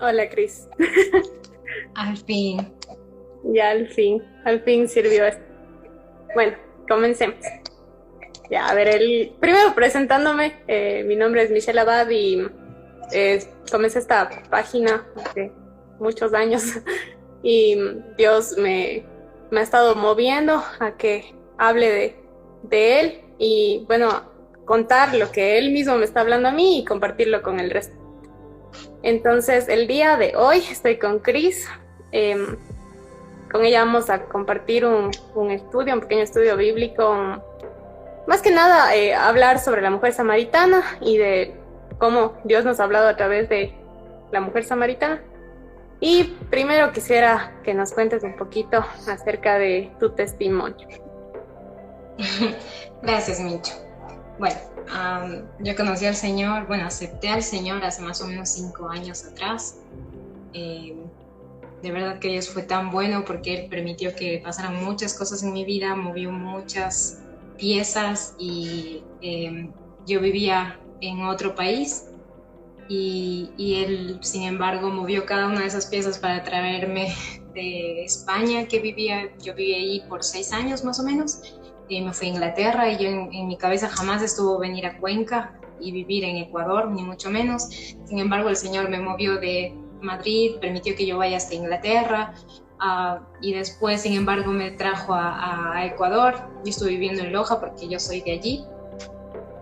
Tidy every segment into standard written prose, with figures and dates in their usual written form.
Hola, Cris. Al fin. Ya al fin sirvió esto. Bueno, comencemos. Ya, a ver, primero presentándome, mi nombre es Michelle Abad y comencé esta página hace muchos años y Dios me ha estado moviendo a que hable de Él y, bueno, contar lo que Él mismo me está hablando a mí y compartirlo con el resto. Entonces, el día de hoy estoy con Cris. Con ella vamos a compartir un estudio, un pequeño estudio bíblico, más que nada hablar sobre la mujer samaritana y de cómo Dios nos ha hablado a través de la mujer samaritana. Y primero quisiera que nos cuentes un poquito acerca de tu testimonio. Gracias, Micho. Bueno, yo conocí al Señor, bueno, acepté al Señor hace más o menos 5 años atrás. Eh, de verdad que Dios fue tan bueno porque Él permitió que pasaran muchas cosas en mi vida, movió muchas piezas y yo vivía en otro país y Él, sin embargo, movió cada una de esas piezas para traerme de España, yo viví ahí por 6 años más o menos. Me fui a Inglaterra y yo en mi cabeza jamás estuvo venir a Cuenca y vivir en Ecuador, ni mucho menos. Sin embargo, el Señor me movió de Madrid, permitió que yo vaya hasta Inglaterra, y después, sin embargo, me trajo a Ecuador. Yo estuve viviendo en Loja porque yo soy de allí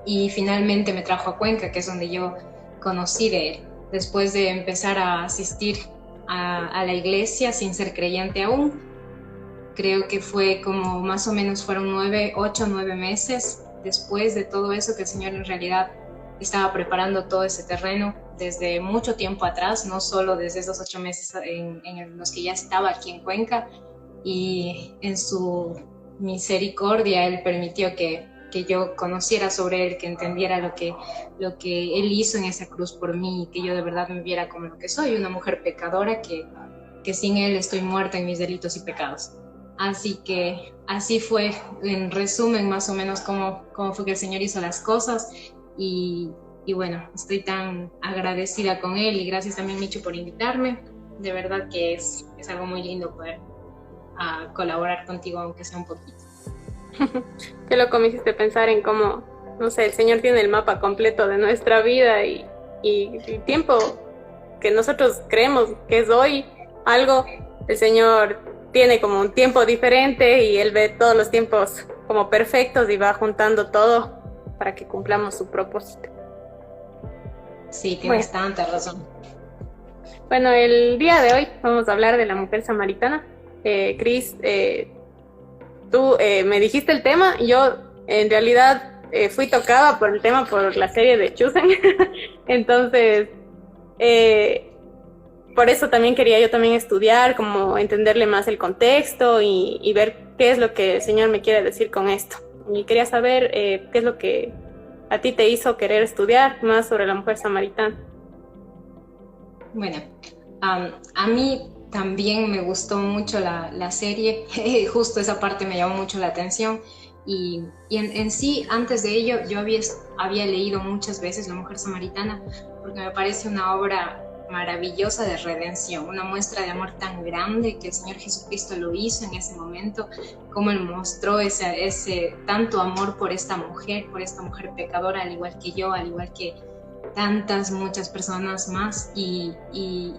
y finalmente me trajo a Cuenca, que es donde yo conocí de Él. Después de empezar a asistir a la iglesia sin ser creyente aún, creo que fue como más o menos fueron 8 o 9 meses después de todo eso que el Señor en realidad estaba preparando todo ese terreno desde mucho tiempo atrás, no solo desde esos 8 meses en los que ya estaba aquí en Cuenca, y en su misericordia Él permitió que yo conociera sobre Él, que entendiera lo que Él hizo en esa cruz por mí, y que yo de verdad me viera como lo que soy, una mujer pecadora que sin Él estoy muerta en mis delitos y pecados. Así que así fue, en resumen, más o menos cómo fue que el Señor hizo las cosas. Y, y bueno, estoy tan agradecida con Él y gracias también, Micho, por invitarme. De verdad que es algo muy lindo poder colaborar contigo, aunque sea un poquito. Qué loco me hiciste pensar en cómo, no sé, el Señor tiene el mapa completo de nuestra vida y el tiempo que nosotros creemos que es hoy algo, el Señor tiene como un tiempo diferente y Él ve todos los tiempos como perfectos y va juntando todo para que cumplamos su propósito. Sí, Bueno, tienes tanta razón. bueno, el día de hoy vamos a hablar de la mujer samaritana. Cris, tú me dijiste el tema y yo en realidad fui tocada por el tema por la serie de Chosen. Entonces, eh, por eso también quería yo también estudiar, como entenderle más el contexto y ver qué es lo que el Señor me quiere decir con esto. Y quería saber qué es lo que a ti te hizo querer estudiar más sobre la mujer samaritana. Bueno, a mí también me gustó mucho la serie, justo esa parte me llamó mucho la atención y en sí, antes de ello, yo había leído muchas veces La Mujer Samaritana porque me parece una obra maravillosa de redención, una muestra de amor tan grande que el Señor Jesucristo lo hizo en ese momento, como Él mostró ese tanto amor por esta mujer pecadora, al igual que yo, al igual que tantas, muchas personas más, y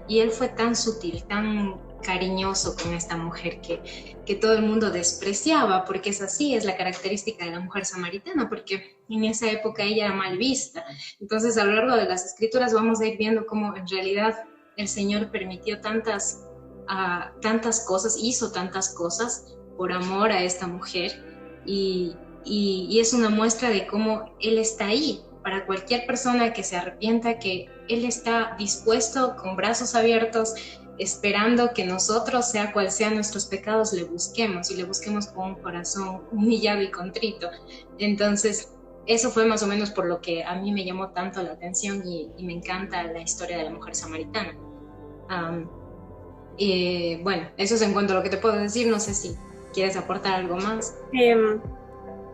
Él fue tan sutil, tan cariñoso con esta mujer que todo el mundo despreciaba, porque es así, es la característica de la mujer samaritana, porque en esa época ella era mal vista. Entonces, a lo largo de las escrituras vamos a ir viendo cómo en realidad el Señor permitió tantas cosas, hizo tantas cosas por amor a esta mujer, y es una muestra de cómo Él está ahí para cualquier persona que se arrepienta, que Él está dispuesto con brazos abiertos, esperando que nosotros, sea cual sean nuestros pecados, le busquemos y le busquemos con un corazón humillado y contrito. Entonces, eso fue más o menos por lo que a mí me llamó tanto la atención y me encanta la historia de la mujer samaritana. Bueno, eso es en cuanto a lo que te puedo decir. No sé si quieres aportar algo más. Eh,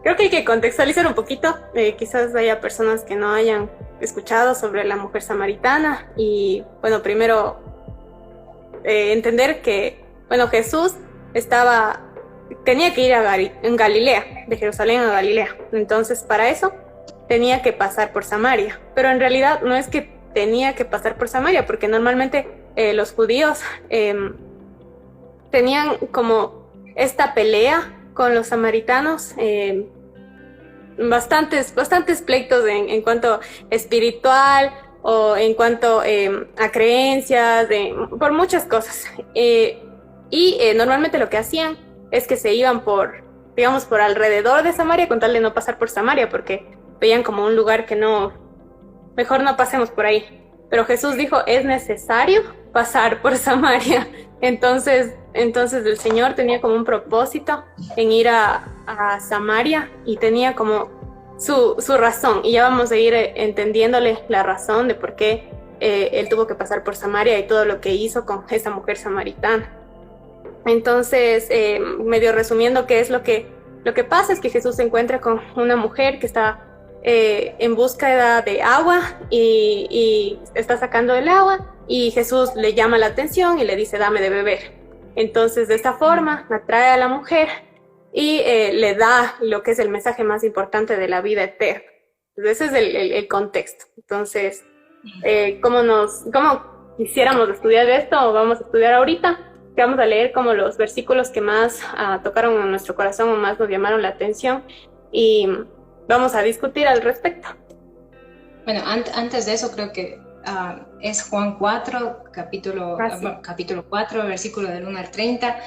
Creo que hay que contextualizar un poquito. Quizás haya personas que no hayan escuchado sobre la mujer samaritana y, bueno, primero entender que, bueno, Jesús tenía que ir en Galilea, de Jerusalén a Galilea. Entonces, para eso tenía que pasar por Samaria. Pero en realidad no es que tenía que pasar por Samaria, porque normalmente los judíos tenían como esta pelea con los samaritanos, bastantes pleitos en cuanto espiritual o en cuanto a creencias, por muchas cosas. Normalmente lo que hacían es que se iban por alrededor de Samaria con tal de no pasar por Samaria, porque veían como un lugar que mejor no pasemos por ahí. Pero Jesús dijo, es necesario pasar por Samaria. Entonces el Señor tenía como un propósito en ir a Samaria y tenía como su razón. Y ya vamos a ir entendiéndole la razón de por qué él tuvo que pasar por Samaria y todo lo que hizo con esa mujer samaritana. Entonces, medio resumiendo qué es lo que pasa, es que Jesús se encuentra con una mujer que está en búsqueda de agua y está sacando el agua, y Jesús le llama la atención y le dice, dame de beber. Entonces, de esta forma, atrae a la mujer y le da lo que es el mensaje más importante de la vida eterna. Entonces, ese es el contexto. Entonces, ¿cómo quisiéramos estudiar esto? Vamos a estudiar ahorita. Vamos a leer como los versículos que más tocaron en nuestro corazón o más nos llamaron la atención, y vamos a discutir al respecto. Bueno, antes de eso creo que es Juan 4, capítulo 4, versículo del 1 al 30.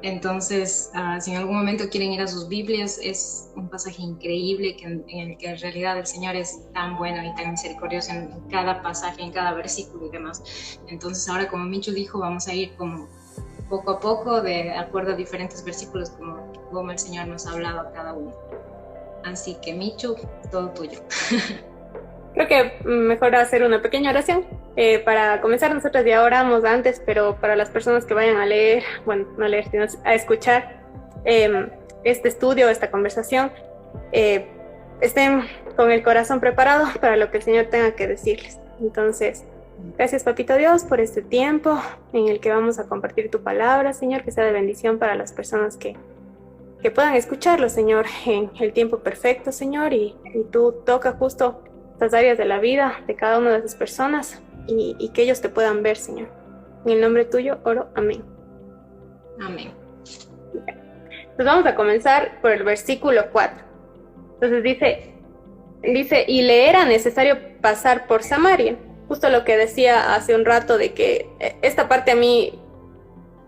Entonces, si en algún momento quieren ir a sus Biblias, es un pasaje increíble en el que en realidad el Señor es tan bueno y tan misericordioso en cada pasaje, en cada versículo y demás. Entonces, ahora, como Michu dijo, vamos a ir como poco a poco, de acuerdo a diferentes versículos, como el Señor nos ha hablado a cada uno. Así que, Michu, todo tuyo. Creo que mejor hacer una pequeña oración. Para comenzar, nosotros ya oramos antes, pero para las personas que vayan a leer, bueno, no a leer, sino a escuchar este estudio, esta conversación, estén con el corazón preparado para lo que el Señor tenga que decirles. Entonces, gracias, Papito Dios, por este tiempo en el que vamos a compartir tu palabra, Señor, que sea de bendición para las personas que puedan escucharlo, Señor, en el tiempo perfecto, Señor, y tú toca justo estas áreas de la vida de cada una de esas personas y que ellos te puedan ver, Señor. En el nombre tuyo oro, amén. Amén. Entonces vamos a comenzar por el versículo 4. Entonces dice, y le era necesario pasar por Samaria. Justo lo que decía hace un rato, de que esta parte a mí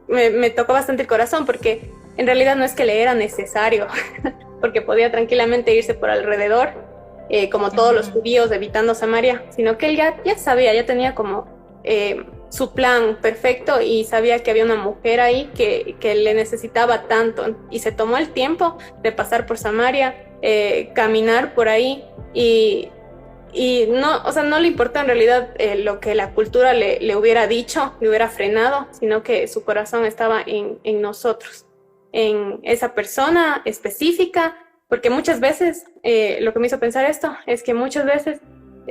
me tocó bastante el corazón, porque en realidad no es que le era necesario, porque podía tranquilamente irse por alrededor, como todos los judíos, evitando Samaria, sino que él ya sabía, ya tenía como su plan perfecto y sabía que había una mujer ahí que le necesitaba tanto, y se tomó el tiempo de pasar por Samaria, caminar por ahí, y no, o sea, no le importa en realidad lo que la cultura le hubiera dicho, le hubiera frenado, sino que su corazón estaba en nosotros, en esa persona específica, porque muchas veces, lo que me hizo pensar esto, es que muchas veces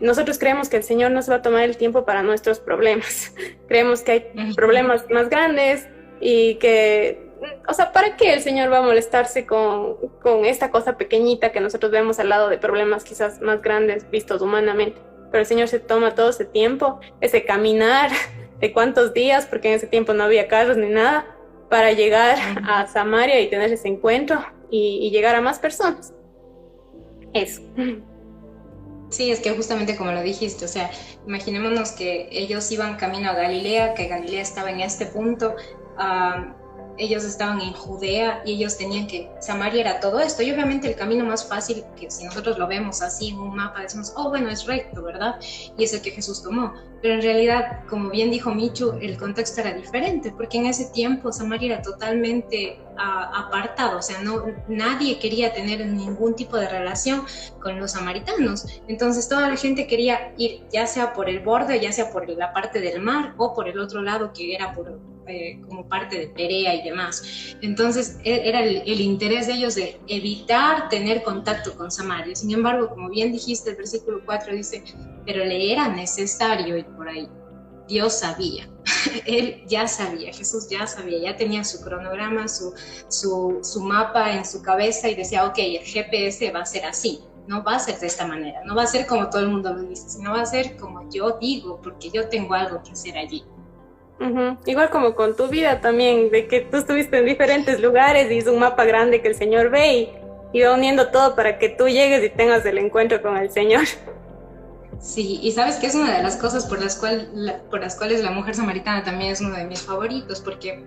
nosotros creemos que el Señor no se va a tomar el tiempo para nuestros problemas. Creemos que hay problemas más grandes y que, o sea, ¿para qué el Señor va a molestarse con esta cosa pequeñita que nosotros vemos al lado de problemas quizás más grandes vistos humanamente? Pero el Señor se toma todo ese tiempo, ese caminar de cuántos días, porque en ese tiempo no había carros ni nada, para llegar a Samaria y tener ese encuentro y llegar a más personas. Eso. Sí, es que justamente como lo dijiste, o sea, imaginémonos que ellos iban camino a Galilea, que Galilea estaba en este punto, ellos estaban en Judea y ellos tenían que, Samaria era todo esto, y obviamente el camino más fácil, que si nosotros lo vemos así en un mapa, decimos, oh, bueno, es recto, ¿verdad? Y es el que Jesús tomó, pero en realidad, como bien dijo Michu, el contexto era diferente, porque en ese tiempo Samaria era totalmente apartado, o sea, nadie quería tener ningún tipo de relación con los samaritanos, entonces toda la gente quería ir ya sea por el borde, ya sea por la parte del mar, o por el otro lado que era como parte de Perea y demás. Entonces era el interés de ellos de evitar tener contacto con Samaria. Sin embargo, como bien dijiste, el versículo 4 dice, pero le era necesario ir por ahí. Dios sabía. él ya sabía, Jesús ya sabía, ya tenía su cronograma, su mapa en su cabeza y decía, ok, el GPS va a ser así, no va a ser de esta manera, no va a ser como todo el mundo lo dice, sino va a ser como yo digo, porque yo tengo algo que hacer allí. Igual como con tu vida también, de que tú estuviste en diferentes lugares y es un mapa grande que el Señor ve y va uniendo todo para que tú llegues y tengas el encuentro con el Señor. Sí, y sabes que es una de las cosas por las cuales la mujer samaritana también es uno de mis favoritos, porque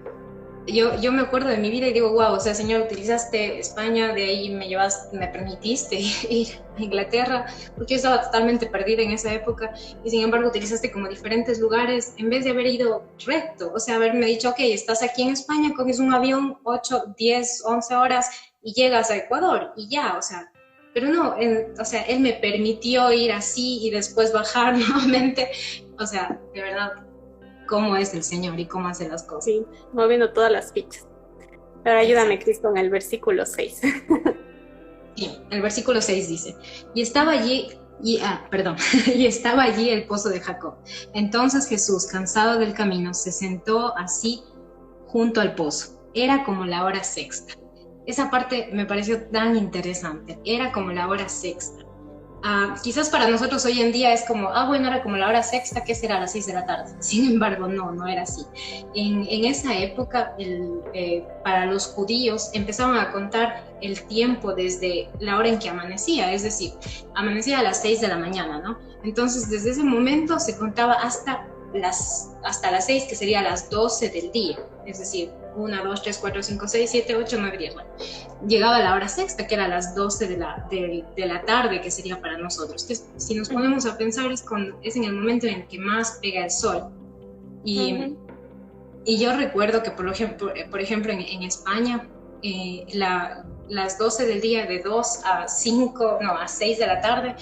yo me acuerdo de mi vida y digo, wow, o sea, Señor, utilizaste España, de ahí me permitiste ir a Inglaterra, porque yo estaba totalmente perdida en esa época, y sin embargo utilizaste como diferentes lugares, en vez de haber ido recto, o sea, haberme dicho, ok, estás aquí en España, coges un avión, 8, 10, 11 horas, y llegas a Ecuador, y ya, o sea, pero no, o sea, él me permitió ir así y después bajar nuevamente, o sea, de verdad, cómo es el Señor y cómo hace las cosas. Sí, moviendo todas las fichas. Ahora ayúdame, Cristo, en el versículo 6. Sí, el versículo 6 dice, y estaba allí, y estaba allí el pozo de Jacob. Entonces Jesús, cansado del camino, se sentó así junto al pozo. Era como la hora sexta. Esa parte me pareció tan interesante. Era como la hora sexta. Quizás para nosotros hoy en día es como, bueno, era como la hora sexta, ¿qué será? A las 6 de la tarde. Sin embargo, no era así. En esa época, para los judíos, empezaban a contar el tiempo desde la hora en que amanecía, es decir, amanecía a las 6 de la mañana, ¿no? Entonces, desde ese momento se contaba hasta las 6, que sería las 12 del día, es decir, 1, 2, 3, 4, 5, 6, 7, 8, 9, 10. Bueno, llegaba la hora sexta, que era las 12 de la tarde, que sería para nosotros. Que si nos ponemos a pensar, es en el momento en el que más pega el sol. Y yo recuerdo que, por ejemplo en España, las 12 del día, de 2 a 5, no, a 6 de la tarde,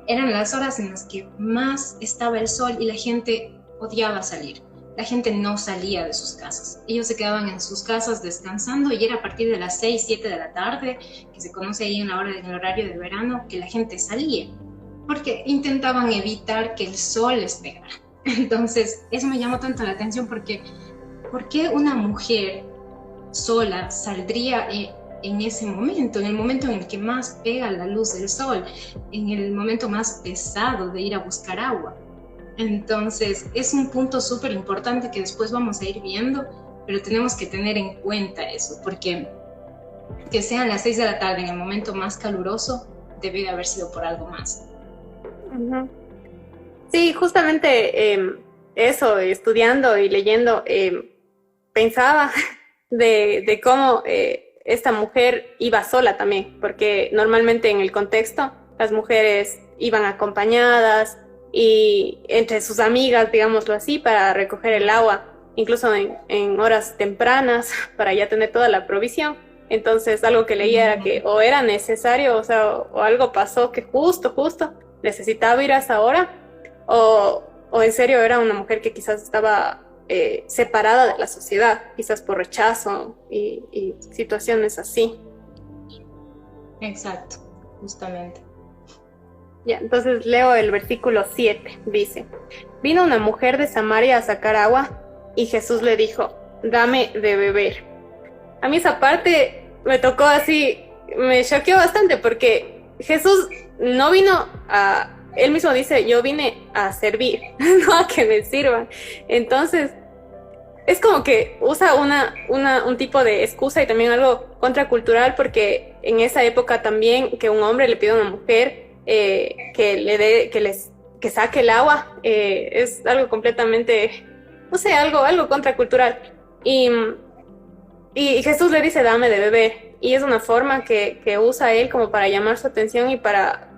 eran las horas en las que más estaba el sol y la gente odiaba salir. La gente no salía de sus casas. Ellos se quedaban en sus casas descansando y era a partir de las 6, 7 de la tarde, que se conoce ahí en el horario de verano, que la gente salía, porque intentaban evitar que el sol les pegara. Entonces, eso me llamó tanto la atención porque ¿por qué una mujer sola saldría en ese momento, en el momento en el que más pega la luz del sol, en el momento más pesado de ir a buscar agua? Entonces, es un punto súper importante que después vamos a ir viendo, pero tenemos que tener en cuenta eso, porque que sean las 6 de la tarde en el momento más caluroso, debe de haber sido por algo más. Sí, justamente eso, estudiando y leyendo, pensaba de cómo esta mujer iba sola también, porque normalmente en el contexto las mujeres iban acompañadas, y entre sus amigas, digámoslo así, para recoger el agua, incluso en horas tempranas, para ya tener toda la provisión. Entonces, algo que leía era que o era necesario, o algo pasó que justo necesitaba ir a esa hora, o en serio era una mujer que quizás estaba separada de la sociedad, quizás por rechazo y situaciones así. Exacto, justamente. Ya, entonces leo el versículo 7, dice, vino una mujer de Samaria a sacar agua y Jesús le dijo, dame de beber. A mí esa parte me tocó así, me choqueó bastante porque Jesús no vino él mismo dice, yo vine a servir, no a que me sirvan. Entonces, es como que usa un tipo de excusa y también algo contracultural porque en esa época también que un hombre le pide a una mujer que saque el agua, es algo completamente, no sé, algo contracultural. Y Jesús le dice, dame de beber. Y es una forma que usa él como para llamar su atención y para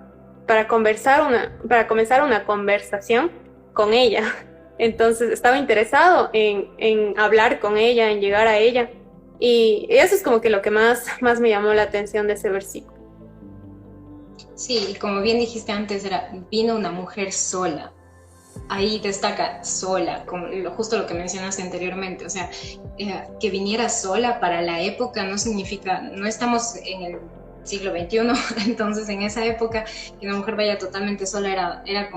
comenzar una conversación con ella. Entonces estaba interesado en hablar con ella, en llegar a ella. Y eso es como que lo que más me llamó la atención de ese versículo. Sí, como bien dijiste antes, vino una mujer sola. Ahí destaca sola, como justo lo que mencionaste anteriormente, o sea, que viniera sola para la época no significa, no estamos en el siglo XXI, entonces en esa época que una mujer vaya totalmente sola era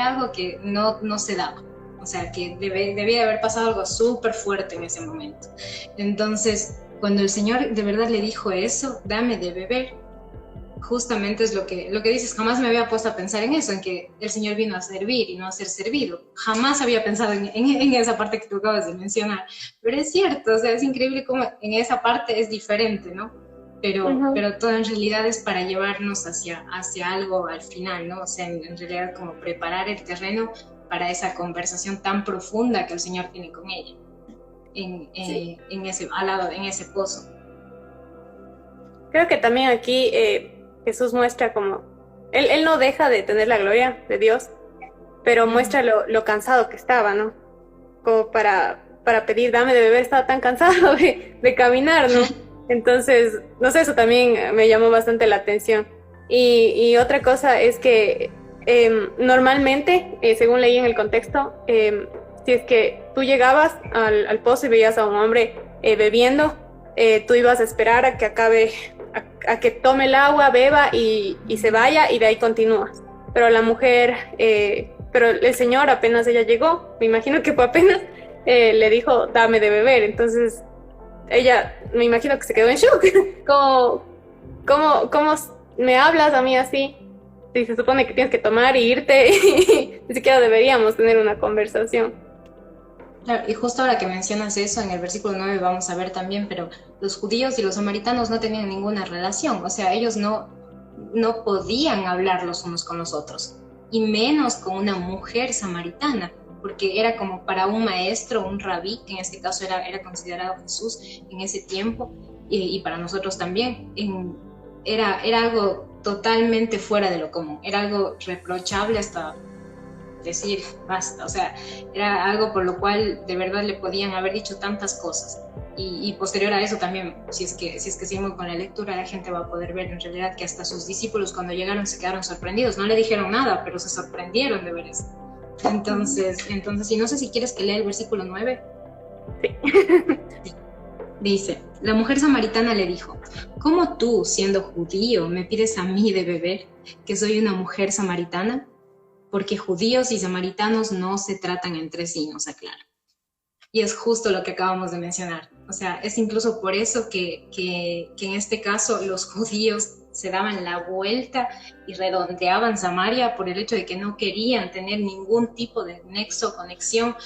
algo que no se daba. O O sea, que debía de haber pasado algo súper fuerte en ese momento. Entonces, cuando el Señor de verdad le dijo eso, dame de beber, justamente es lo que dices. Jamás me había puesto a pensar en eso, en que el Señor vino a servir y no a ser servido. Jamás había pensado en esa parte que tú acabas de mencionar. Pero es cierto, o sea, es increíble cómo en esa parte es diferente, ¿no? Pero todo en realidad es para llevarnos hacia algo al final, ¿no? O sea, en realidad como preparar el terreno para esa conversación tan profunda que el Señor tiene con ella, al lado, en ese pozo. Creo que también aquí Jesús muestra como, él no deja de tener la gloria de Dios, pero muestra lo cansado que estaba, ¿no? Como para pedir, dame de beber, estaba tan cansado de caminar, ¿no? Entonces, no sé, eso también me llamó bastante la atención. Y otra cosa es que normalmente, según leí en el contexto, si es que tú llegabas al pozo y veías a un hombre bebiendo, tú ibas a esperar a que acabe, a que tome el agua, beba y se vaya, y de ahí continúas. Pero la mujer, pero el Señor apenas ella llegó, me imagino que fue apenas, le dijo, dame de beber. Entonces ella, me imagino que se quedó en shock. ¿Cómo me hablas a mí así? Si se supone que tienes que tomar y irte, y ni siquiera deberíamos tener una conversación. Claro, y justo ahora que mencionas eso, en el versículo 9 vamos a ver también, pero los judíos y los samaritanos no tenían ninguna relación, o sea, ellos no podían hablar los unos con los otros, y menos con una mujer samaritana, porque era como para un maestro, un rabí, que en este caso era considerado Jesús en ese tiempo, y para nosotros también, era algo totalmente fuera de lo común, era algo reprochable hasta decir basta, o sea, era algo por lo cual de verdad le podían haber dicho tantas cosas. Y posterior a eso también, si es que seguimos con la lectura, la gente va a poder ver en realidad que hasta sus discípulos cuando llegaron se quedaron sorprendidos, no le dijeron nada, pero se sorprendieron de ver eso. Entonces, y no sé si quieres que lea el versículo 9. Sí. Dice, la mujer samaritana le dijo, ¿cómo tú, siendo judío, me pides a mí de beber, que soy una mujer samaritana? Porque judíos y samaritanos no se tratan entre sí, nos aclara. Y es justo lo que acabamos de mencionar. O sea, es incluso por eso que en este caso los judíos se daban la vuelta y redondeaban Samaria por el hecho de que no querían tener ningún tipo de nexo, conexión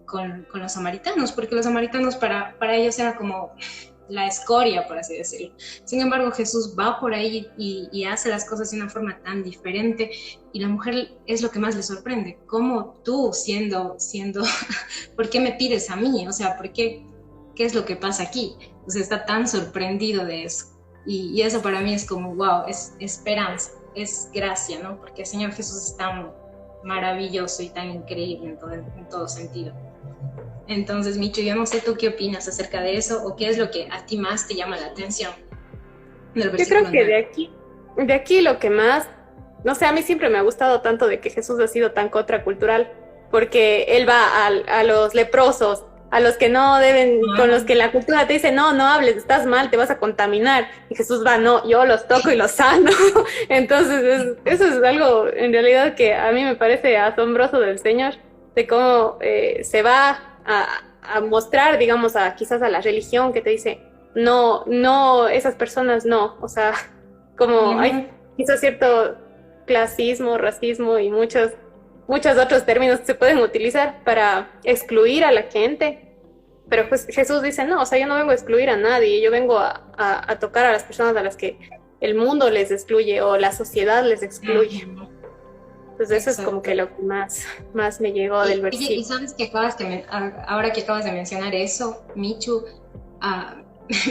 con los samaritanos, porque los samaritanos para ellos era como la escoria, por así decirlo. Sin embargo, Jesús va por ahí y hace las cosas de una forma tan diferente, y la mujer es lo que más le sorprende. ¿Cómo tú, siendo ¿por qué me pides a mí? O sea, ¿qué es lo que pasa aquí? O sea, está tan sorprendido de eso. Y eso para mí es como, wow, es esperanza, es gracia, ¿no? Porque el Señor Jesús es tan maravilloso y tan increíble en todo sentido. Entonces, Michu, yo no sé tú qué opinas acerca de eso, o qué es lo que a ti más te llama la atención del versículo. Yo creo que de aquí lo que más, no sé, a mí siempre me ha gustado tanto de que Jesús ha sido tan contracultural, porque él va a los leprosos, a los que no deben, con los que la cultura te dice, no hables, estás mal, te vas a contaminar, y Jesús va, no, yo los toco y los sano. Entonces eso es algo en realidad que a mí me parece asombroso del Señor, de cómo se va a mostrar, digamos, quizás a la religión que te dice, no, esas personas no, o sea, como hay quizás cierto clasismo, racismo y muchos otros términos que se pueden utilizar para excluir a la gente, pero pues Jesús dice, no, o sea, yo no vengo a excluir a nadie, yo vengo a tocar a las personas a las que el mundo les excluye o la sociedad les excluye. Entonces eso es como que lo que más me llegó del versículo. Y sabes que ahora que acabas de mencionar eso, Michu,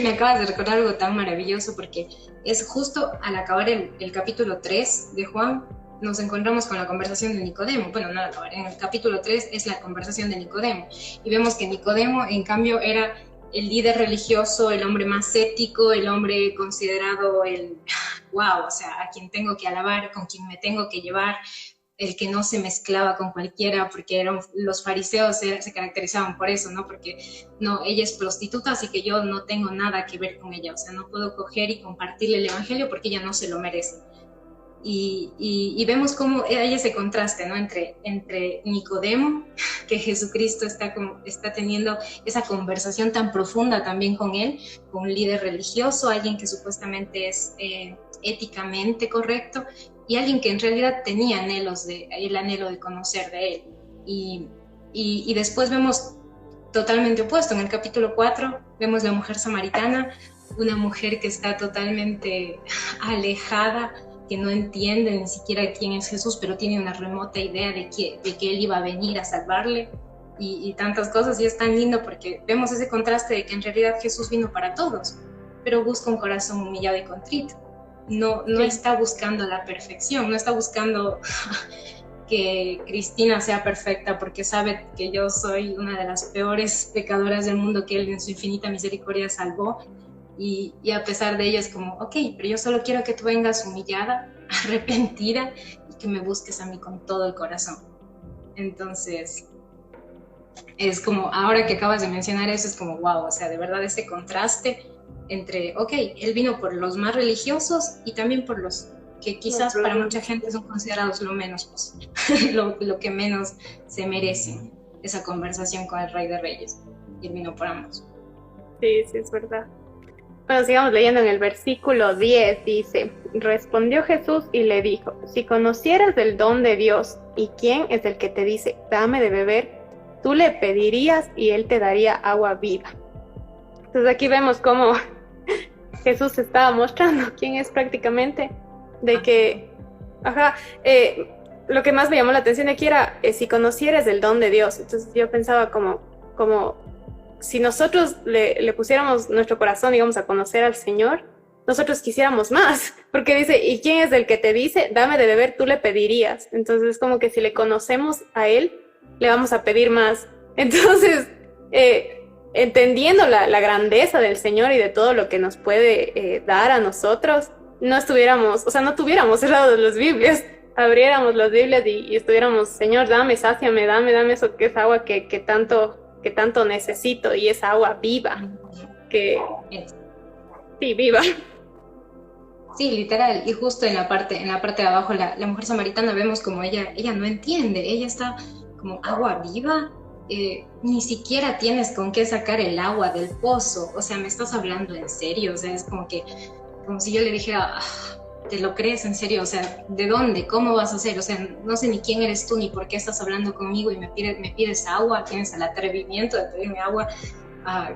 me acabas de recordar algo tan maravilloso, porque es justo al acabar el capítulo 3 de Juan, nos encontramos con la conversación de Nicodemo. Bueno, no al acabar, en el capítulo 3 es la conversación de Nicodemo, y vemos que Nicodemo, en cambio, era el líder religioso, el hombre más ético, el hombre considerado wow, o sea, a quien tengo que alabar, con quien me tengo que llevar, el que no se mezclaba con cualquiera, porque los fariseos se caracterizaban por eso, ¿no? Porque no, ella es prostituta, así que yo no tengo nada que ver con ella, o sea, no puedo coger y compartirle el evangelio porque ella no se lo merece. Y vemos cómo hay ese contraste, ¿no? Entre Nicodemo, que Jesucristo está teniendo esa conversación tan profunda también con él, con un líder religioso, alguien que supuestamente es éticamente correcto, y alguien que en realidad tenía el anhelo de conocer de él. Y después vemos totalmente opuesto. En el capítulo 4 vemos la mujer samaritana, una mujer que está totalmente alejada, que no entiende ni siquiera quién es Jesús, pero tiene una remota idea de que Él iba a venir a salvarle y tantas cosas. Y es tan lindo porque vemos ese contraste de que en realidad Jesús vino para todos, pero busca un corazón humillado y contrito. No está buscando la perfección, no está buscando que Cristina sea perfecta porque sabe que yo soy una de las peores pecadoras del mundo que Él en su infinita misericordia salvó. Y a pesar de ello es como, ok, pero yo solo quiero que tú vengas humillada, arrepentida y que me busques a mí con todo el corazón. Entonces, es como, ahora que acabas de mencionar eso, es como, wow, o sea, de verdad ese contraste entre, ok, Él vino por los más religiosos y también por los que quizás para mucha gente son considerados lo menos posible, lo que menos se merecen, esa conversación con el Rey de Reyes. Y Él vino por ambos. Sí, sí, es verdad. Bueno, sigamos leyendo en el versículo 10, dice, respondió Jesús y le dijo, si conocieras del don de Dios y quién es el que te dice, dame de beber, tú le pedirías y él te daría agua viva. Entonces aquí vemos cómo Jesús estaba mostrando quién es prácticamente, de que, lo que más me llamó la atención aquí era, si conocieras del don de Dios. Entonces yo pensaba como si nosotros le pusiéramos nuestro corazón, digamos, a conocer al Señor, nosotros quisiéramos más, porque dice, ¿y quién es el que te dice, dame de beber, tú le pedirías? Entonces es como que si le conocemos a Él, le vamos a pedir más. Entonces, entendiendo la grandeza del Señor y de todo lo que nos puede dar a nosotros, no tuviéramos cerrados las Biblias, abriéramos las Biblias y estuviéramos, Señor, dame, sáciame, dame eso que es agua que tanto necesito, y es agua viva, sí, viva. Sí, literal, y justo en la parte de abajo, la mujer samaritana vemos como ella no entiende, ella está como, agua viva, ni siquiera tienes con qué sacar el agua del pozo, o sea, me estás hablando en serio, o sea, es como si yo le dijera, ¿te lo crees en serio? O sea, ¿de dónde? ¿Cómo vas a hacer? O sea, no sé ni quién eres tú, ni por qué estás hablando conmigo y me pides agua, tienes el atrevimiento de pedirme agua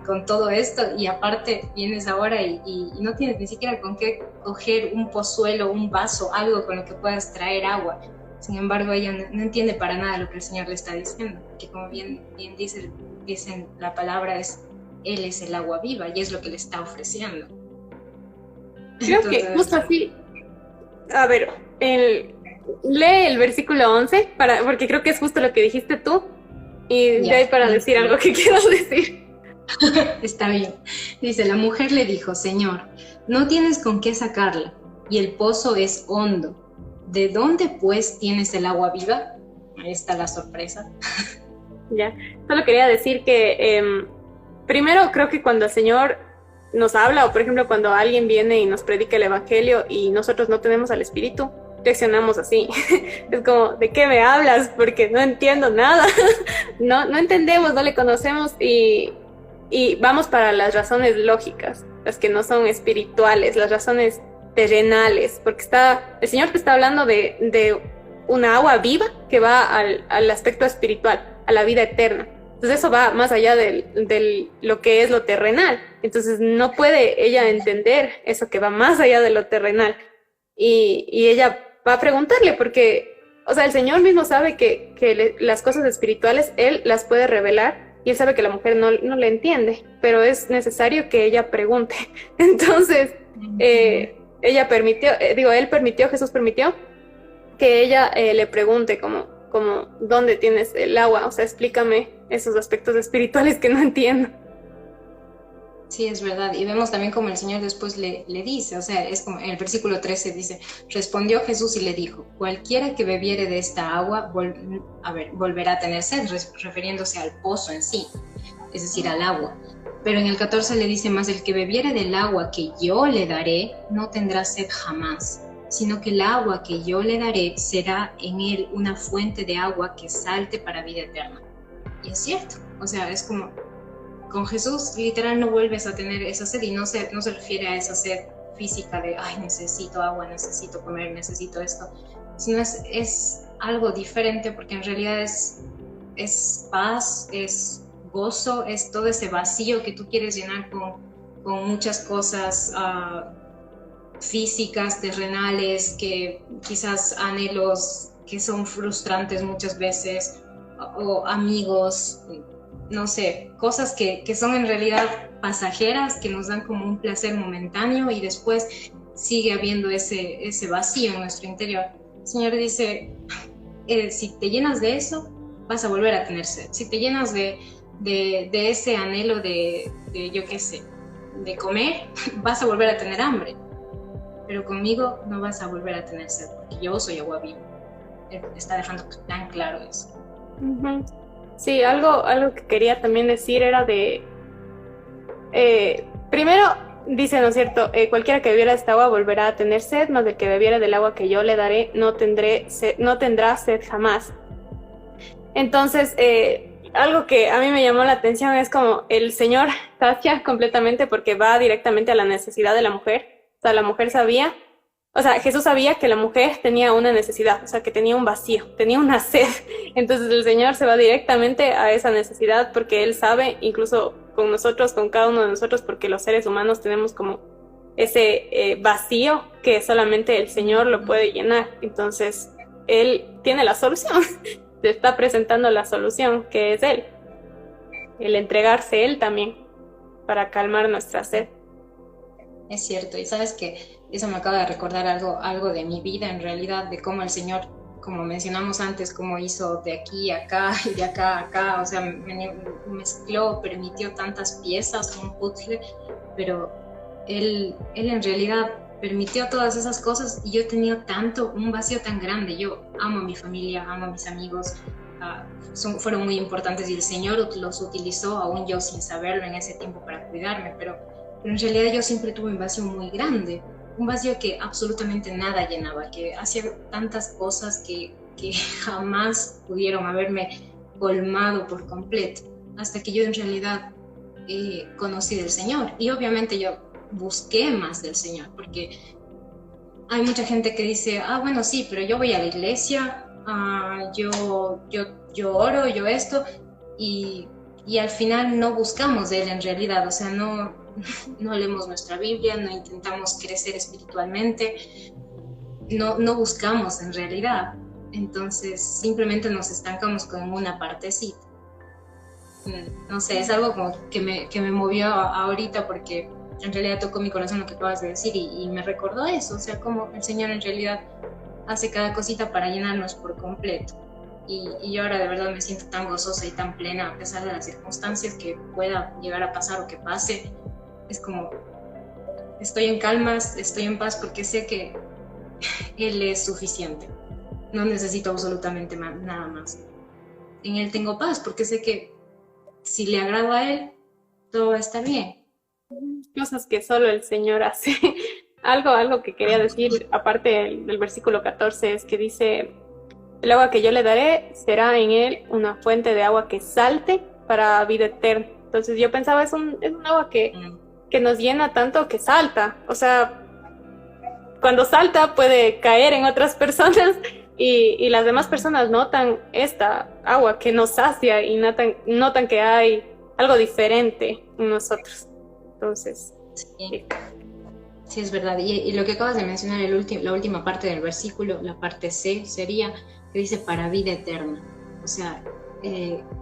con todo esto, y aparte vienes ahora y no tienes ni siquiera con qué coger un pozuelo, un vaso, algo con lo que puedas traer agua. Sin embargo, ella no entiende para nada lo que el Señor le está diciendo, que como bien dicen la palabra, Él es el agua viva y es lo que le está ofreciendo. Creo que justo así. A ver, lee el versículo 11, porque creo que es justo lo que dijiste tú, y de ahí para decir algo que quiero decir. Está bien. Dice, la mujer le dijo, Señor, no tienes con qué sacarla, y el pozo es hondo. ¿De dónde pues tienes el agua viva? Ahí está la sorpresa. Ya, solo quería decir que primero creo que cuando el Señor nos habla, o por ejemplo cuando alguien viene y nos predica el evangelio y nosotros no tenemos al Espíritu, reaccionamos así. Es como, ¿de qué me hablas? Porque no entiendo nada. No entendemos, no le conocemos, y vamos para las razones lógicas, las que no son espirituales, las razones terrenales, porque el Señor te está hablando de una agua viva que va al aspecto espiritual, a la vida eterna. Entonces eso va más allá de lo que es lo terrenal. Entonces no puede ella entender eso que va más allá de lo terrenal. Y ella va a preguntarle porque, o sea, el Señor mismo sabe que las cosas espirituales Él las puede revelar, y Él sabe que la mujer no le entiende, pero es necesario que ella pregunte. Entonces, Jesús permitió que ella le pregunte como ¿dónde tienes el agua? O sea, explícame esos aspectos espirituales que no entiendo. Sí, es verdad. Y vemos también como el Señor después le dice, o sea, es como en el versículo 13 dice, respondió Jesús y le dijo, cualquiera que bebiere de esta agua, volverá a tener sed, refiriéndose al pozo en sí, es decir, al agua. Pero en el 14 le dice más, el que bebiere del agua que yo le daré, no tendrá sed jamás, sino que el agua que yo le daré será en él una fuente de agua que salte para vida eterna. Y es cierto, o sea, es como, con Jesús literal no vuelves a tener esa sed, y no se refiere a esa sed física de, ay, necesito agua, necesito comer, necesito esto, sino es algo diferente, porque en realidad es paz, es gozo, es todo ese vacío que tú quieres llenar con muchas cosas físicas, terrenales, que quizás anhelos que son frustrantes muchas veces, o amigos, no sé, cosas que son en realidad pasajeras, que nos dan como un placer momentáneo, y después sigue habiendo ese vacío en nuestro interior. El Señor dice, si te llenas de eso, vas a volver a tener sed. Si te llenas de ese anhelo de yo qué sé, de comer, vas a volver a tener hambre. Pero conmigo no vas a volver a tener sed, porque yo soy agua viva. Él está dejando tan claro eso. Uh-huh. Sí, algo que quería también decir era de... primero, dice, ¿no es cierto? Cualquiera que bebiera esta agua volverá a tener sed, mas el que bebiera del agua que yo le daré no tendrá sed jamás. Entonces, algo que a mí me llamó la atención es como el Señor sacia completamente, porque va directamente a la necesidad de la mujer. O sea, la mujer sabía, o sea, Jesús sabía que la mujer tenía una necesidad, o sea, que tenía un vacío, tenía una sed. Entonces el Señor se va directamente a esa necesidad, porque Él sabe, incluso con nosotros, con cada uno de nosotros, porque los seres humanos tenemos como ese vacío que solamente el Señor lo puede llenar. Entonces, Él tiene la solución. Se está presentando la solución, que es Él. El entregarse Él también, para calmar nuestra sed. Es cierto, y sabes que eso me acaba de recordar algo de mi vida, en realidad, de cómo el Señor, como mencionamos antes, cómo hizo de aquí a acá y de acá a acá, o sea, mezcló, permitió tantas piezas, un puzzle, pero él en realidad permitió todas esas cosas, y yo tenía un vacío tan grande. Yo amo a mi familia, amo a mis amigos, fueron muy importantes, y el Señor los utilizó, aún yo sin saberlo en ese tiempo, para cuidarme, pero en realidad yo siempre tuve un vacío muy grande, un vacío que absolutamente nada llenaba, que hacía tantas cosas que jamás pudieron haberme colmado por completo, hasta que yo en realidad conocí del Señor. Y obviamente yo busqué más del Señor, porque hay mucha gente que dice, bueno, sí, pero yo voy a la iglesia, yo oro, yo esto, y al final no buscamos de Él en realidad, o sea, no leemos nuestra Biblia, no intentamos crecer espiritualmente, no buscamos en realidad. Entonces simplemente nos estancamos con una partecita. No sé, es algo como que me movió ahorita, porque en realidad tocó mi corazón lo que acabas de decir, y me recordó eso, o sea, como el Señor en realidad hace cada cosita para llenarnos por completo. Y yo ahora de verdad me siento tan gozosa y tan plena, a pesar de las circunstancias que pueda llegar a pasar o que pase. Es como, estoy en calma, estoy en paz, porque sé que Él es suficiente. No necesito absolutamente nada más. En Él tengo paz, porque sé que si le agrado a Él, todo va a estar bien. Cosas que solo el Señor hace. Algo que quería decir, aparte del versículo 14, es que dice, el agua que yo le daré será en Él una fuente de agua que salte para vida eterna. Entonces yo pensaba, es un agua que nos llena tanto que salta. O sea, cuando salta puede caer en otras personas, y las demás personas notan esta agua que nos sacia, y notan que hay algo diferente en nosotros. Entonces, sí, es verdad. Y lo que acabas de mencionar, la última parte del versículo, la parte C, sería que dice para vida eterna. O sea,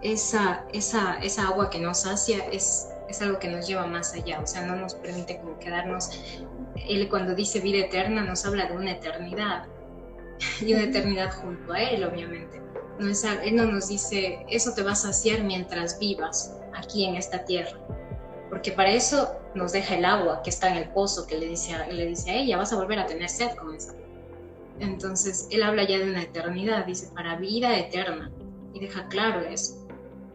esa agua que nos sacia es algo que nos lleva más allá, o sea, no nos permite como quedarnos. Él, cuando dice vida eterna, nos habla de una eternidad, y una eternidad junto a Él, obviamente. Él no nos dice, eso te va a saciar mientras vivas aquí en esta tierra, porque para eso nos deja el agua que está en el pozo, que le dice a ella, vas a volver a tener sed con eso. Entonces, Él habla ya de una eternidad, dice para vida eterna, y deja claro eso.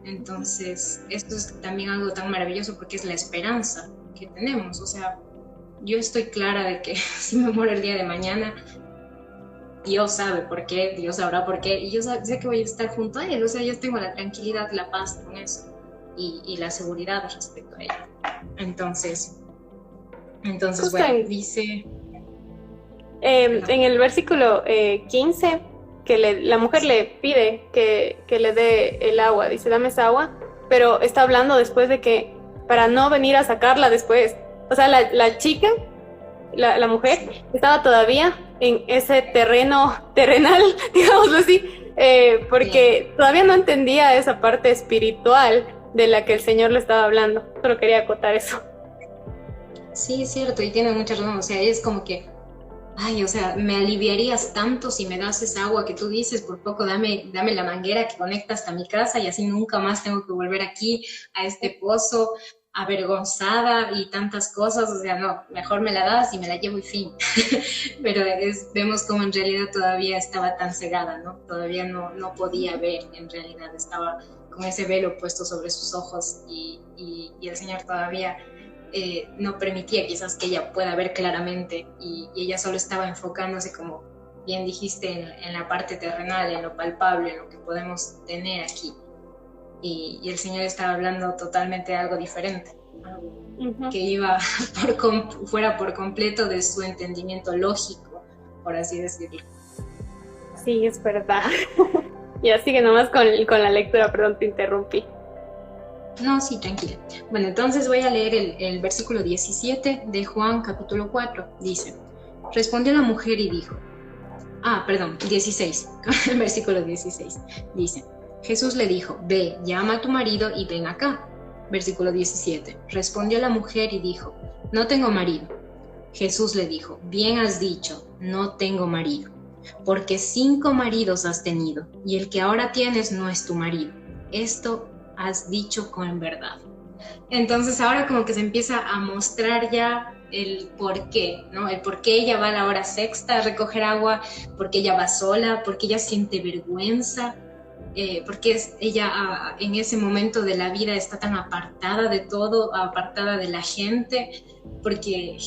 Entonces, esto es también algo tan maravilloso, porque es la esperanza que tenemos. O sea, yo estoy clara de que si me muero el día de mañana, Dios sabe por qué, Dios sabrá por qué, y yo sé que voy a estar junto a Él, o sea, yo tengo la tranquilidad, la paz con eso, y la seguridad respecto a Él. Entonces bueno, dice... en el versículo 15, que la mujer le pide que le dé el agua, dice, dame esa agua, pero está hablando después de que, para no venir a sacarla después. O sea, la chica, la mujer, estaba todavía en ese terrenal, digámoslo así, porque todavía no entendía esa parte espiritual de la que el Señor le estaba hablando. Solo quería acotar eso. Sí, es cierto, y tiene mucha razón, o sea, es como que, ay, o sea, me aliviarías tanto si me das esa agua que tú dices, por poco dame la manguera que conecta hasta mi casa y así nunca más tengo que volver aquí a este pozo avergonzada y tantas cosas, o sea, no, mejor me la das y me la llevo y fin. Pero vemos como en realidad todavía estaba tan cegada, ¿no? Todavía no podía ver, en realidad estaba con ese velo puesto sobre sus ojos y el Señor todavía no permitía quizás que ella pueda ver claramente y ella solo estaba enfocándose, como bien dijiste, en la parte terrenal, en lo palpable, en lo que podemos tener aquí. Y el Señor estaba hablando totalmente de algo diferente, algo que iba fuera por completo de su entendimiento lógico, por así decirlo. Sí, es verdad. Ya sigue nomás con la lectura, perdón, te interrumpí. No, sí, tranquila. Bueno, entonces voy a leer el versículo 17 de Juan capítulo 4. Dice, respondió la mujer y dijo, 16, el versículo 16. Dice, Jesús le dijo, ve, llama a tu marido y ven acá. Versículo 17. Respondió la mujer y dijo, no tengo marido. Jesús le dijo, bien has dicho, no tengo marido, porque 5 maridos has tenido, y el que ahora tienes no es tu marido. Esto has dicho con verdad. Entonces ahora como que se empieza a mostrar ya el por qué, ¿no? El por qué ella va a la hora sexta a recoger agua, por qué ella va sola, por qué ella siente vergüenza, porque ella en ese momento de la vida está tan apartada de todo, apartada de la gente, porque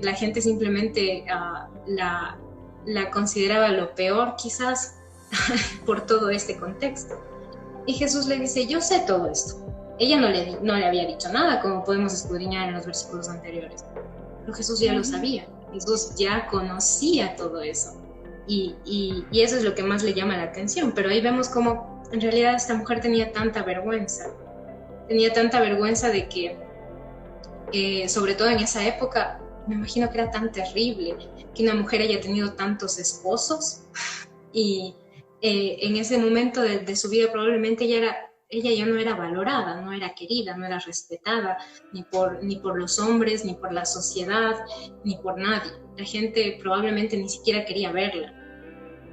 la gente simplemente la consideraba lo peor quizás por todo este contexto. Y Jesús le dice, yo sé todo esto. Ella no le había dicho nada, como podemos escudriñar en los versículos anteriores. Pero Jesús ya lo sabía. Jesús ya conocía todo eso. Y eso es lo que más le llama la atención. Pero ahí vemos cómo en realidad esta mujer tenía tanta vergüenza. Tenía tanta vergüenza de que, sobre todo en esa época, me imagino que era tan terrible que una mujer haya tenido tantos esposos y en ese momento de su vida probablemente ella ya no era valorada, no era querida, no era respetada, ni por los hombres, ni por la sociedad, ni por nadie. La gente probablemente ni siquiera quería verla.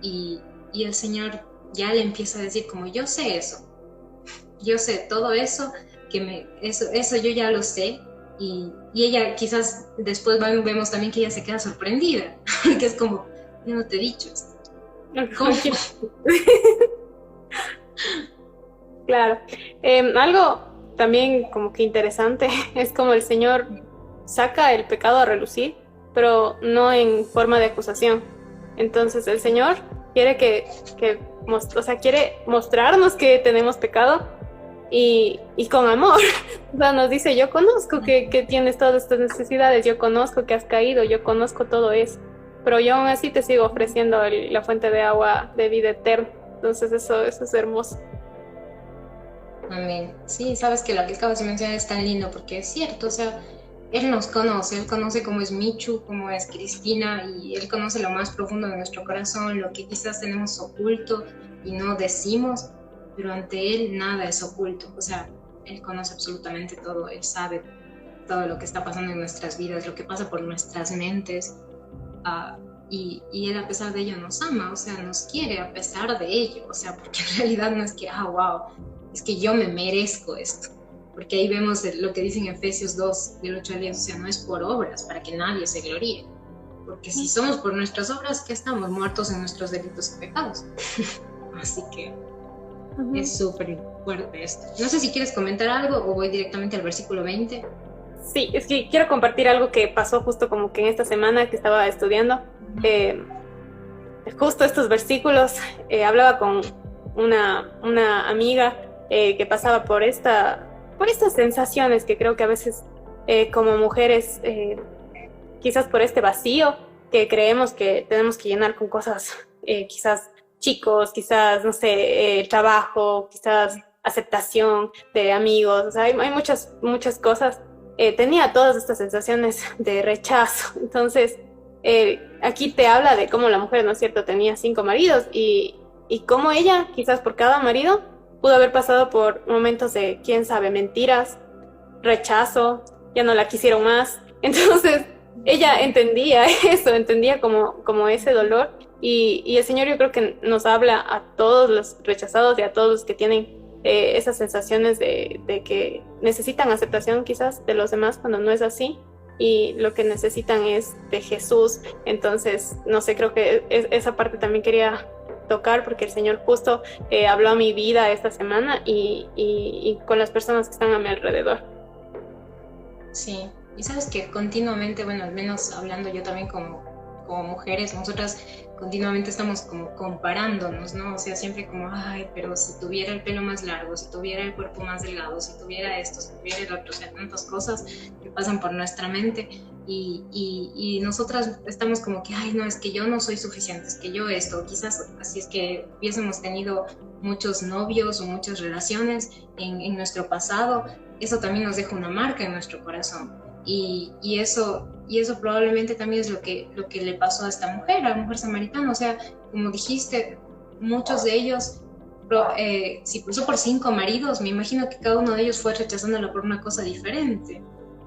Y el Señor ya le empieza a decir como, yo sé eso, yo sé todo eso, eso yo ya lo sé. Y ella quizás después vemos también que ella se queda sorprendida, que es como, yo no te he dicho esto. ¿Cómo? Claro. Algo también como que interesante es como el Señor saca el pecado a relucir, pero no en forma de acusación. Entonces el Señor quiere quiere mostrarnos que tenemos pecado y con amor. O sea, nos dice, yo conozco que tienes todas estas necesidades, yo conozco que has caído, yo conozco todo eso, pero yo aún así te sigo ofreciendo la fuente de agua de vida eterna. Entonces eso es hermoso. Amén. Sí, sabes que lo que acabas de mencionar es tan lindo porque es cierto, o sea, Él nos conoce, Él conoce cómo es Michu, cómo es Cristina, y Él conoce lo más profundo de nuestro corazón, lo que quizás tenemos oculto y no decimos, pero ante Él nada es oculto. O sea, Él conoce absolutamente todo, Él sabe todo lo que está pasando en nuestras vidas, lo que pasa por nuestras mentes, y Él a pesar de ello nos ama, o sea, nos quiere a pesar de ello, o sea, porque en realidad no es que, wow, es que yo me merezco esto, porque ahí vemos lo que dice en Efesios 2, del 8 al 10, o sea, no es por obras, para que nadie se gloríe, porque si somos por nuestras obras, ¿qué estamos? Muertos en nuestros delitos y pecados. Así que es súper fuerte esto. No sé si quieres comentar algo o voy directamente al versículo 20. Sí, es que quiero compartir algo que pasó justo como que en esta semana que estaba estudiando. justo estos versículos, hablaba con una amiga que pasaba por estas sensaciones que creo que a veces como mujeres, quizás por este vacío que creemos que tenemos que llenar con cosas, quizás chicos, quizás, no sé, trabajo, quizás aceptación de amigos, o sea, hay muchas cosas. Tenía todas estas sensaciones de rechazo. Entonces, aquí te habla de cómo la mujer, ¿no es cierto?, tenía 5 maridos y cómo ella, quizás por cada marido, pudo haber pasado por momentos de, quién sabe, mentiras, rechazo, ya no la quisieron más. Entonces, ella entendía eso, entendía como ese dolor. Y el Señor, yo creo que nos habla a todos los rechazados y a todos los que tienen esas sensaciones de que necesitan aceptación quizás de los demás cuando no es así, y lo que necesitan es de Jesús. Entonces, no sé, creo que esa parte también quería tocar, porque el Señor justo habló a mi vida esta semana y con las personas que están a mi alrededor. Sí, y sabes que continuamente, bueno, al menos hablando yo también como mujeres, nosotras continuamente estamos como comparándonos, ¿no? O sea, siempre como, ay, pero si tuviera el pelo más largo, si tuviera el cuerpo más delgado, si tuviera esto, si tuviera el otro, o sea, tantas cosas que pasan por nuestra mente y nosotras estamos como que, ay, no, es que yo no soy suficiente, es que yo esto, quizás así es que hubiésemos tenido muchos novios o muchas relaciones en nuestro pasado, eso también nos deja una marca en nuestro corazón. Y eso probablemente también es lo que le pasó a esta mujer, a la mujer samaritana. O sea, como dijiste, muchos de ellos, si pasó por 5 maridos, me imagino que cada uno de ellos fue rechazándola por una cosa diferente.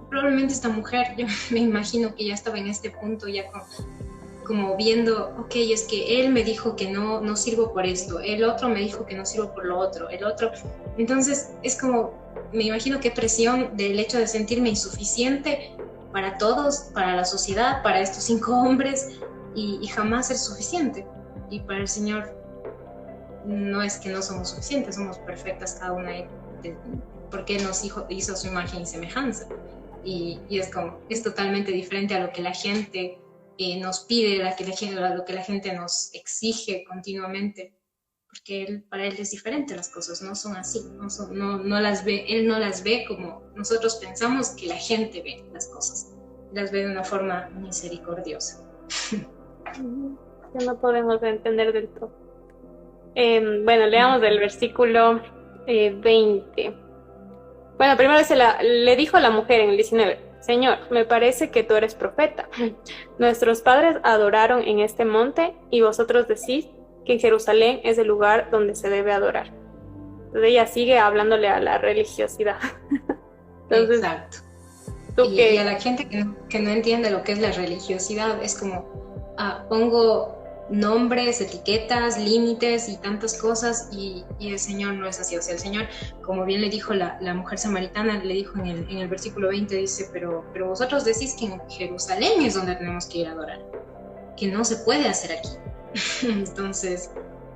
Probablemente esta mujer, yo me imagino que ya estaba en este punto, ya como viendo, ok, es que él me dijo que no sirvo por esto, el otro me dijo que no sirvo por lo otro, el otro. Entonces es como, me imagino qué presión del hecho de sentirme insuficiente para todos, para la sociedad, para estos 5 hombres y jamás ser suficiente. Y para el Señor no es que no somos suficientes, somos perfectas cada una, porque Él nos hizo su imagen y semejanza. Y es como, es totalmente diferente a lo que la gente nos pide, a lo que la gente nos exige continuamente, porque para él es diferente, las cosas no son así, no las ve, él no las ve como nosotros pensamos que la gente ve las cosas, las ve de una forma misericordiosa. Que no podemos entender del todo. Bueno, leamos del versículo 20. Bueno, primero le dijo a la mujer en el 19: Señor, me parece que tú eres profeta. Nuestros padres adoraron en este monte y vosotros decís que Jerusalén es el lugar donde se debe adorar. Entonces ella sigue hablándole a la religiosidad. Entonces, exacto. Y a la gente que no entiende lo que es la religiosidad, es como, pongo nombres, etiquetas, límites y tantas cosas, y el Señor no es así. O sea, el Señor, como bien le dijo la mujer samaritana, le dijo en el versículo 20, dice, pero vosotros decís que en Jerusalén es donde tenemos que ir a adorar, que no se puede hacer aquí. Entonces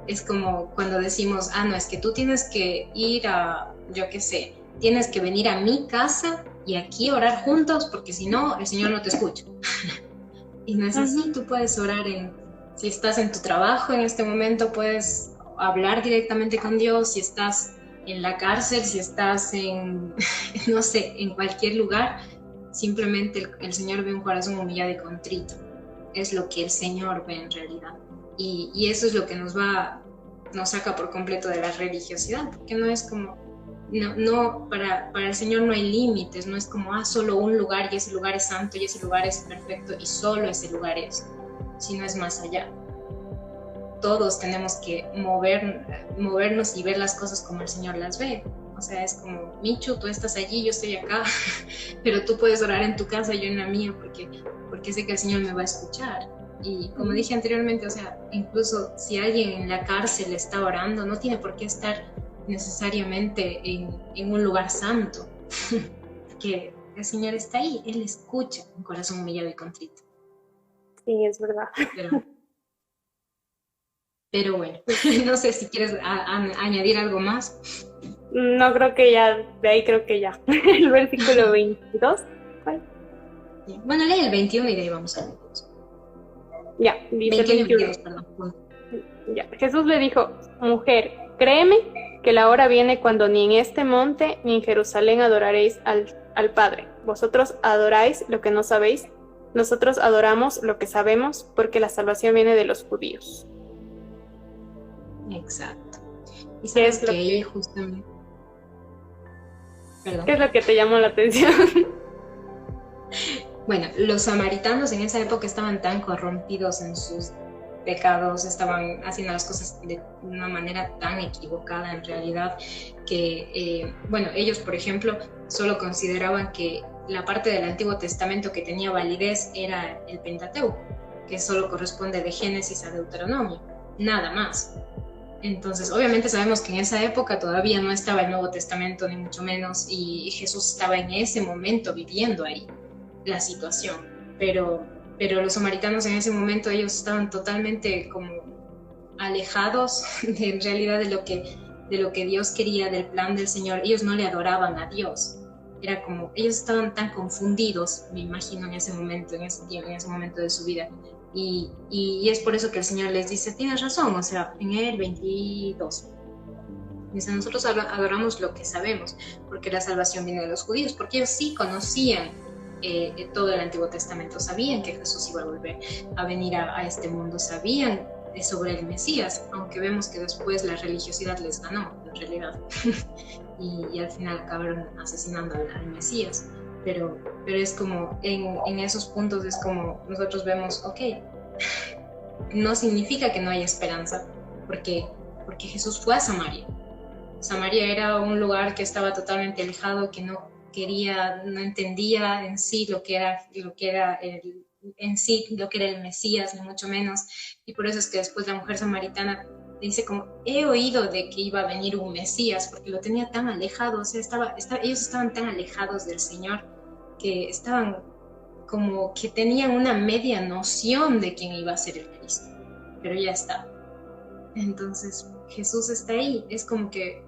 es como cuando decimos, no, es que tú tienes que ir a, yo qué sé, tienes que venir a mi casa y aquí orar juntos, porque si no, el Señor no te escucha. Y no es así. Tú puedes orar si estás en tu trabajo en este momento, puedes hablar directamente con Dios. Si estás en la cárcel, si estás no sé, en cualquier lugar, simplemente el Señor ve un corazón humillado y contrito. Es lo que el Señor ve en realidad. Y eso es lo que nos saca por completo de la religiosidad, porque no es como, para el Señor no hay límites, no es como, solo un lugar y ese lugar es santo y ese lugar es perfecto y solo ese lugar es, sino es más allá. Todos tenemos que movernos y ver las cosas como el Señor las ve. O sea, es como, Michu, tú estás allí, yo estoy acá, pero tú puedes orar en tu casa, yo en la mía, porque sé que el Señor me va a escuchar. Y como dije anteriormente, o sea, incluso si alguien en la cárcel está orando, no tiene por qué estar necesariamente en un lugar santo, que el Señor está ahí, Él escucha un corazón humillado y contrito. Sí, es verdad. Pero bueno, no sé si quieres añadir algo más. No, creo que ya, de ahí creo que ya. El versículo 22. ¿Cuál? Bueno, lee el 21 y de ahí vamos a ver. Ya, dice el 21 y 21. 22, perdón. Ya. Jesús le dijo, mujer, créeme que la hora viene cuando ni en este monte ni en Jerusalén adoraréis al Padre. Vosotros adoráis lo que no sabéis, nosotros adoramos lo que sabemos, porque la salvación viene de los judíos. Exacto. Y ¿Qué sabes es lo que que, justamente... Perdón. qué es lo que te llamó la atención? Bueno, los samaritanos en esa época estaban tan corrompidos en sus pecados, estaban haciendo las cosas de una manera tan equivocada en realidad que, bueno, ellos, por ejemplo, solo consideraban que la parte del Antiguo Testamento que tenía validez era el Pentateuco, que solo corresponde de Génesis a Deuteronomio, nada más. Entonces, obviamente sabemos que en esa época todavía no estaba el Nuevo Testamento, ni mucho menos, y Jesús estaba en ese momento viviendo ahí la situación, pero los samaritanos en ese momento ellos estaban totalmente como alejados en realidad de lo que Dios quería, del plan del Señor. Ellos no le adoraban a Dios, era como, ellos estaban tan confundidos, me imagino, en ese momento, en ese tiempo, en ese momento de su vida, y es por eso que el Señor les dice, tienes razón, o sea, en el 22, dice, nosotros adoramos lo que sabemos, porque la salvación viene de los judíos, porque ellos sí conocían todo el Antiguo Testamento, sabían que Jesús iba a volver a venir a este mundo, sabían sobre el Mesías, aunque vemos que después la religiosidad les ganó, en realidad, y al final acabaron asesinando al Mesías, pero es como, en esos puntos es como nosotros vemos, ok, no significa que no hay esperanza, porque Jesús fue a Samaria. Samaria era un lugar que estaba totalmente alejado, que no quería, no entendía en sí lo que era el Mesías, ni mucho menos, y por eso es que después la mujer samaritana dice como, he oído de que iba a venir un Mesías, porque lo tenía tan alejado, o sea, ellos estaban tan alejados del Señor, que estaban como que tenían una media noción de quién iba a ser el Cristo, pero ya está. Entonces Jesús está ahí, es como que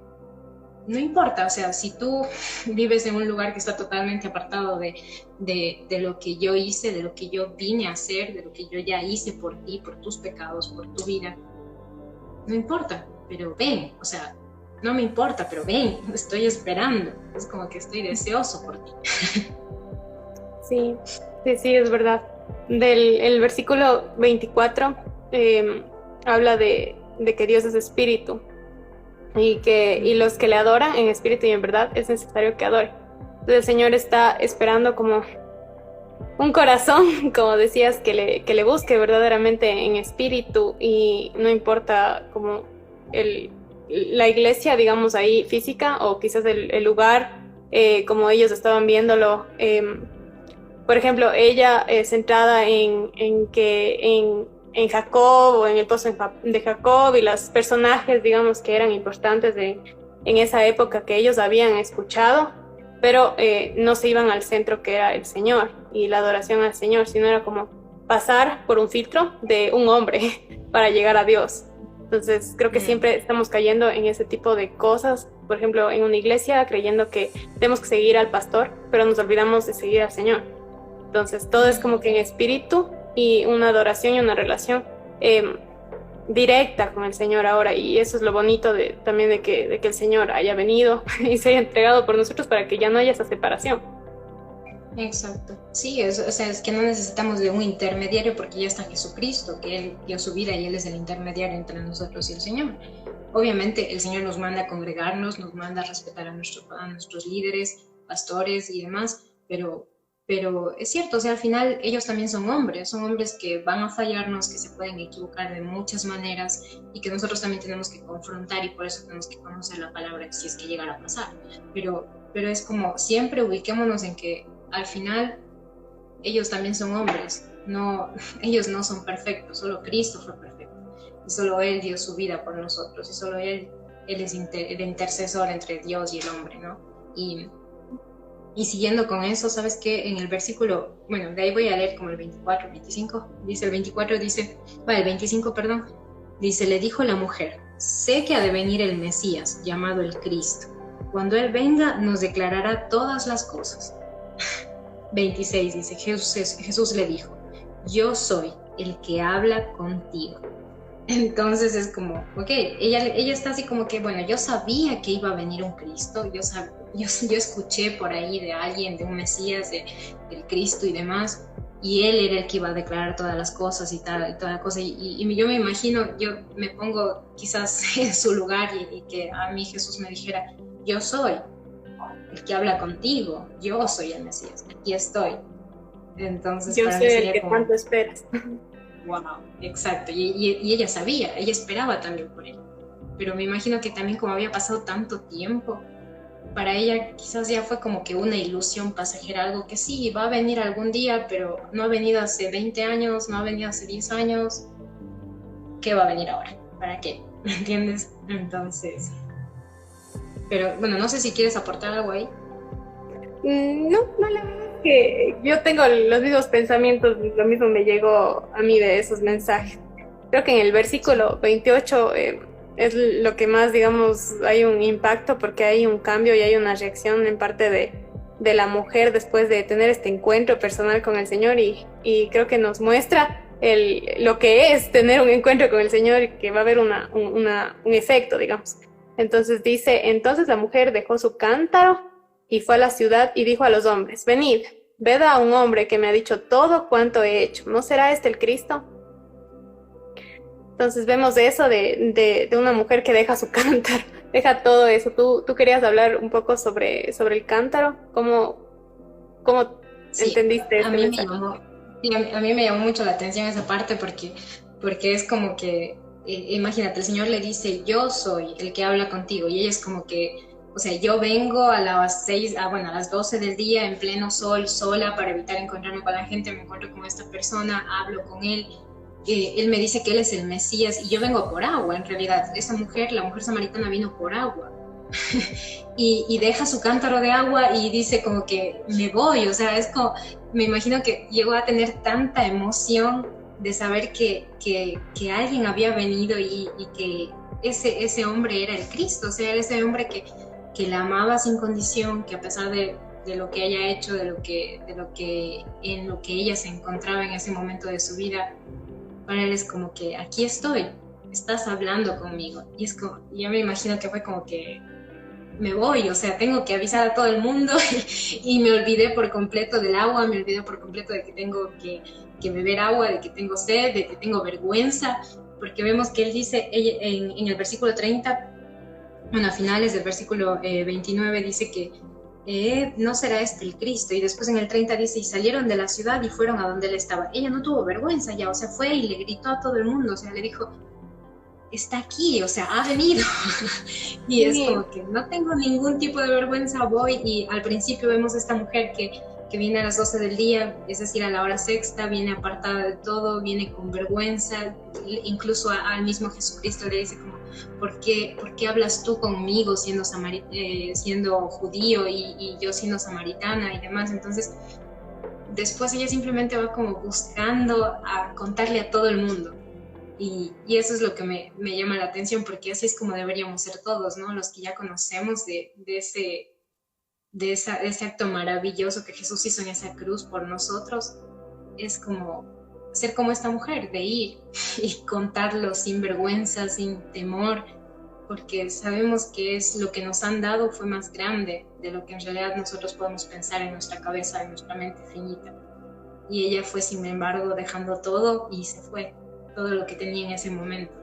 no importa, o sea, si tú vives en un lugar que está totalmente apartado de lo que yo hice, de lo que yo vine a hacer, de lo que yo ya hice por ti, por tus pecados, por tu vida, no importa, pero ven, o sea, no me importa, pero ven, estoy esperando, es como que estoy deseoso por ti. Sí, es verdad. El versículo 24 habla de que Dios es espíritu y los que le adoran en espíritu y en verdad es necesario que adoren. Entonces el Señor está esperando como un corazón, como decías, que le busque verdaderamente en espíritu, y no importa como la iglesia, digamos, ahí física, o quizás el lugar, como ellos estaban viéndolo. Por ejemplo, ella centrada en Jacob, o en el pozo de Jacob, y los personajes, digamos, que eran importantes en esa época que ellos habían escuchado, pero no se iban al centro, que era el Señor y la adoración al Señor, sino era como pasar por un filtro de un hombre para llegar a Dios. Entonces creo que siempre estamos cayendo en ese tipo de cosas, por ejemplo, en una iglesia, creyendo que tenemos que seguir al pastor, pero nos olvidamos de seguir al Señor. Entonces todo es como que en espíritu, y una adoración y una relación directa con el Señor ahora, y eso es lo bonito también de que el Señor haya venido y se haya entregado por nosotros, para que ya no haya esa separación. Exacto, sí, o sea, es que no necesitamos de un intermediario, porque ya está Jesucristo, que Él dio su vida y Él es el intermediario entre nosotros y el Señor. Obviamente el Señor nos manda a congregarnos, nos manda a respetar a nuestros líderes, pastores y demás, pero es cierto, o sea, al final ellos también son hombres que van a fallarnos, que se pueden equivocar de muchas maneras, y que nosotros también tenemos que confrontar, y por eso tenemos que conocer la palabra si es que llegara a pasar. Pero es como, siempre ubiquémonos en que al final ellos también son hombres, ellos no son perfectos, solo Cristo fue perfecto, y solo Él dio su vida por nosotros, y solo Él es el intercesor entre Dios y el hombre, ¿no? Y siguiendo con eso, ¿sabes qué? En el versículo, bueno, de ahí voy a leer como el 24, el 25, dice el 25, perdón, dice, le dijo la mujer, sé que ha de venir el Mesías, llamado el Cristo. Cuando Él venga, nos declarará todas las cosas. 26 dice, Jesús le dijo, yo soy el que habla contigo. Entonces es como, ok, ella está así como que, bueno, yo sabía que iba a venir un Cristo, yo escuché por ahí de alguien, de un Mesías, del Cristo y demás, y él era el que iba a declarar todas las cosas y toda la cosa, y yo me imagino, yo me pongo quizás en su lugar y que a mí Jesús me dijera, yo soy el que habla contigo, yo soy el Mesías, aquí estoy. Entonces Yo para soy mí el sería que como, tanto esperas. wow, exacto, y ella sabía, ella esperaba también por él, pero me imagino que también como había pasado tanto tiempo, para ella quizás ya fue como que una ilusión pasajera, algo que sí, va a venir algún día, pero no ha venido hace 20 años, no ha venido hace 10 años, ¿qué va a venir ahora? ¿Para qué? ¿Me entiendes? Entonces, pero bueno, no sé si quieres aportar algo ahí. No, la verdad es que yo tengo los mismos pensamientos, lo mismo me llegó a mí de esos mensajes. Creo que en el versículo 28 es lo que más, digamos, hay un impacto porque hay un cambio y hay una reacción en parte de la mujer después de tener este encuentro personal con el Señor y creo que nos muestra lo que es tener un encuentro con el Señor y que va a haber un efecto, digamos. Entonces dice, entonces la mujer dejó su cántaro y fue a la ciudad y dijo a los hombres, venid, ved a un hombre que me ha dicho todo cuanto he hecho. ¿No será este el Cristo? Entonces vemos eso de una mujer que deja su cántaro, deja todo eso. Tú querías hablar un poco sobre el cántaro. ¿Cómo Sí, entendiste a este mí me mensaje? llamó, sí, a mí me llamó mucho la atención esa parte porque es como que, imagínate, el Señor le dice, yo soy el que habla contigo, y ella es como que, o sea, yo vengo a las 6, bueno, a las 12 del día en pleno sol, sola, para evitar encontrarme con la gente, me encuentro con esta persona, hablo con él, él me dice que él es el Mesías, y yo vengo por agua, en realidad, esta mujer, la mujer samaritana vino por agua, y deja su cántaro de agua y dice como que me voy, o sea, es como, me imagino que llegó a tener tanta emoción de saber que alguien había venido y que ese hombre era el Cristo, o sea, era ese hombre que la amaba sin condición, que a pesar de lo que haya hecho, en lo que ella se encontraba en ese momento de su vida, para él es como que aquí estoy, estás hablando conmigo, y es como, yo me imagino que fue como que me voy, o sea, tengo que avisar a todo el mundo y me olvidé por completo del agua, me olvidé por completo de que tengo que beber agua, de que tengo sed, de que tengo vergüenza, porque vemos que él dice en el versículo 30, bueno, a finales del versículo 29 dice que no será este el Cristo, y después en el 30 dice, y salieron de la ciudad y fueron a donde él estaba. Ella no tuvo vergüenza ya, o sea, fue y le gritó a todo el mundo, o sea, le dijo, está aquí, o sea, ha venido. Y es Sí, como que no tengo ningún tipo de vergüenza, voy, y al principio vemos a esta mujer que viene a las 12 del día, es decir, a la hora sexta, viene apartada de todo, viene con vergüenza, incluso al mismo Jesucristo le dice como, ¿por qué hablas tú conmigo siendo judío y yo siendo samaritana y demás? Entonces, después ella simplemente va como buscando a contarle a todo el mundo. Y eso es lo que me llama la atención, porque así es como deberíamos ser todos, ¿no? Los que ya conocemos de ese acto maravilloso que Jesús hizo en esa cruz por nosotros, es como ser como esta mujer, de ir y contarlo sin vergüenza, sin temor, porque sabemos que es lo que nos han dado fue más grande de lo que en realidad nosotros podemos pensar en nuestra cabeza, en nuestra mente finita. Y ella fue, sin embargo, dejando todo y se fue, todo lo que tenía en ese momento.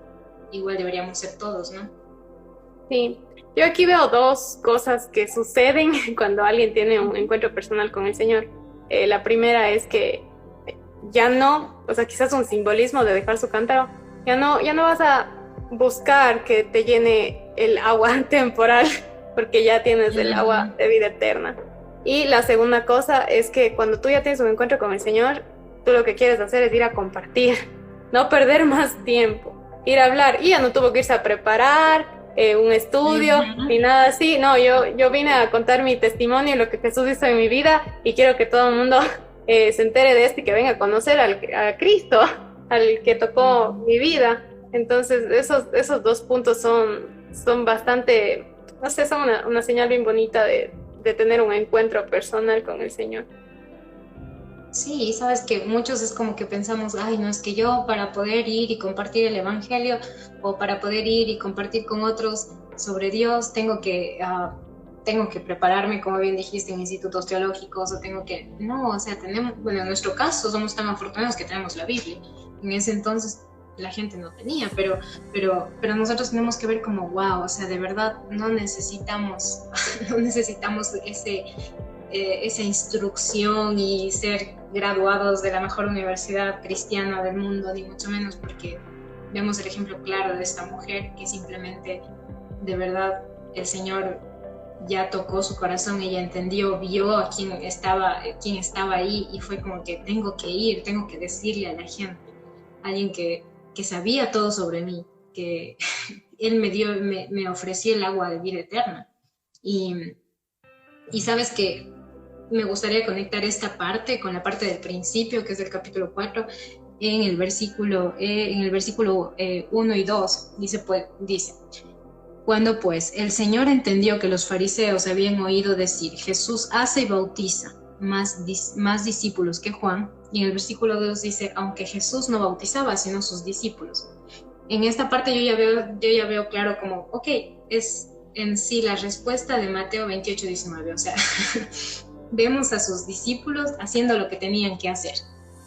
Igual deberíamos ser todos, ¿no? sí. Yo aquí veo dos cosas que suceden cuando alguien tiene un encuentro personal con el Señor. La primera es que ya no, o sea, quizás un simbolismo de dejar su cántaro, ya no vas a buscar que te llene el agua temporal, porque ya tienes el agua de vida eterna. Y la segunda cosa es que cuando tú ya tienes un encuentro con el Señor, tú lo que quieres hacer es ir a compartir, no perder más tiempo, ir a hablar. Y ya no tuvo que irse a preparar un estudio ni nada así. No, yo vine a contar mi testimonio, lo que Jesús hizo en mi vida, y quiero que todo el mundo se entere de esto y que venga a conocer a Cristo, al que tocó mi vida. Entonces esos dos puntos son bastante, no sé, son una señal bien bonita de tener un encuentro personal con el Señor. Sí, sabes que muchos es como que pensamos, ay, no, es que yo para poder ir y compartir el evangelio o para poder ir y compartir con otros sobre Dios, tengo que prepararme, como bien dijiste, en institutos teológicos o tengo que, no, o sea, tenemos, bueno, en nuestro caso somos tan afortunados que tenemos la Biblia. En ese entonces la gente no tenía, pero nosotros tenemos que ver como, wow, o sea, de verdad no necesitamos, no necesitamos esa instrucción y ser graduados de la mejor universidad cristiana del mundo, ni mucho menos, porque vemos el ejemplo claro de esta mujer que simplemente, de verdad, el Señor ya tocó su corazón, ella entendió, vio a quién estaba ahí y fue como que tengo que ir, tengo que decirle a la gente, alguien que sabía todo sobre mí, que Él me ofreció el agua de vida eterna. Y sabes que me gustaría conectar esta parte con la parte del principio, que es del capítulo 4, en el versículo 1 y 2, dice, cuando pues el Señor entendió que los fariseos habían oído decir, Jesús hace y bautiza más discípulos que Juan, y en el versículo 2 dice, aunque Jesús no bautizaba, sino sus discípulos. En esta parte yo ya veo claro como, ok, es en sí la respuesta de Mateo 28:19, o sea, vemos a sus discípulos haciendo lo que tenían que hacer,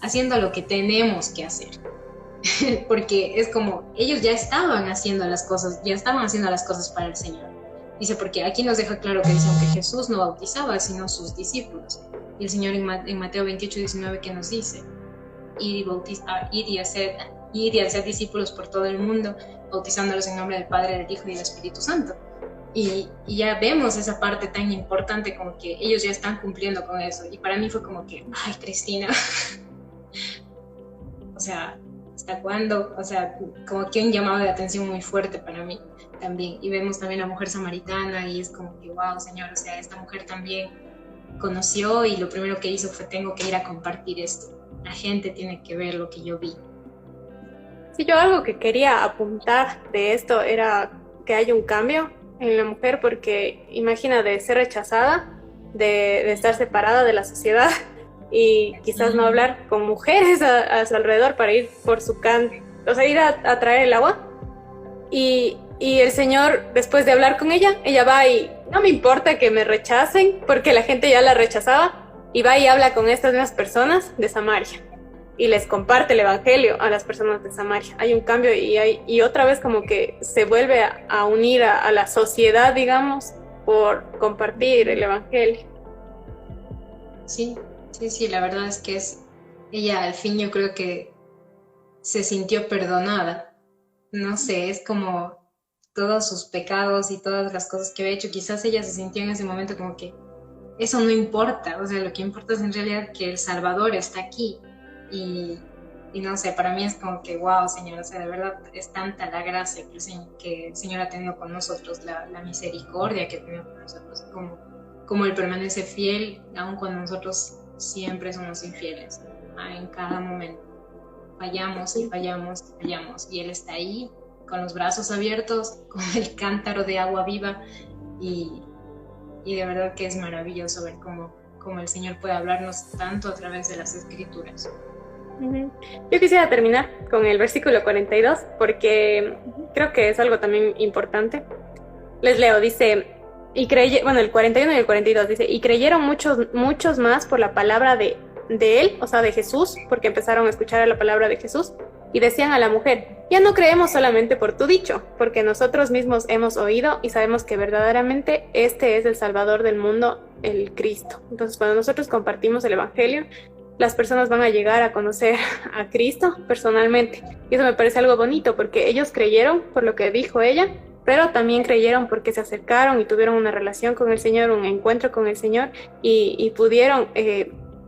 haciendo lo que tenemos que hacer. Porque es como, ellos ya estaban haciendo las cosas para el Señor. Dice, porque aquí nos deja claro que dice, aunque Jesús no bautizaba, sino sus discípulos. Y el Señor en Mateo 28:19 que nos dice, ir y hacer discípulos por todo el mundo, bautizándolos en nombre del Padre, del Hijo y del Espíritu Santo. Y ya vemos esa parte tan importante como que ellos ya están cumpliendo con eso. Y para mí fue como que, ay, Cristina, o sea, ¿hasta cuándo? O sea, como que un llamado de atención muy fuerte para mí también. Y vemos también a la mujer samaritana y es como que, wow, Señor, o sea, esta mujer también conoció y lo primero que hizo fue, tengo que ir a compartir esto. La gente tiene que ver lo que yo vi. Sí, yo algo que quería apuntar de esto era que hay un cambio en la mujer, porque imagina de ser rechazada, de estar separada de la sociedad y quizás no hablar con mujeres a su alrededor para ir por su o sea, ir a traer el agua. Y el Señor, después de hablar con ella va y no me importa que me rechacen, porque la gente ya la rechazaba, y va y habla con estas mismas personas de Samaria y les comparte el evangelio a las personas de Samaria. Hay un cambio y otra vez como que se vuelve a unir a la sociedad, digamos, por compartir el evangelio. Sí, la verdad es que ella al fin yo creo que se sintió perdonada. No sé, es como todos sus pecados y todas las cosas que había hecho, quizás ella se sintió en ese momento como que eso no importa, o sea, lo que importa es en realidad que el Salvador está aquí. Y no sé, para mí es como que, wow, Señor, o sea, de verdad es tanta la gracia que el Señor ha tenido con nosotros, la misericordia que ha tenido con nosotros, como Él permanece fiel, aun cuando nosotros siempre somos infieles, en cada momento. Fallamos y fallamos y fallamos, y Él está ahí, con los brazos abiertos, con el cántaro de agua viva, y de verdad que es maravilloso ver cómo el Señor puede hablarnos tanto a través de las Escrituras. Yo quisiera terminar con el versículo 42 porque creo que es algo también importante. Les leo, dice, el 41 y el 42 dice, y creyeron muchos más por la palabra de él, o sea, de Jesús, porque empezaron a escuchar la palabra de Jesús, y decían a la mujer, ya no creemos solamente por tu dicho, porque nosotros mismos hemos oído y sabemos que verdaderamente este es el Salvador del mundo, el Cristo. Entonces, cuando nosotros compartimos el evangelio, las personas van a llegar a conocer a Cristo personalmente. Y eso me parece algo bonito, porque ellos creyeron por lo que dijo ella, pero también creyeron porque se acercaron y tuvieron una relación con el Señor, un encuentro con el Señor, y pudieron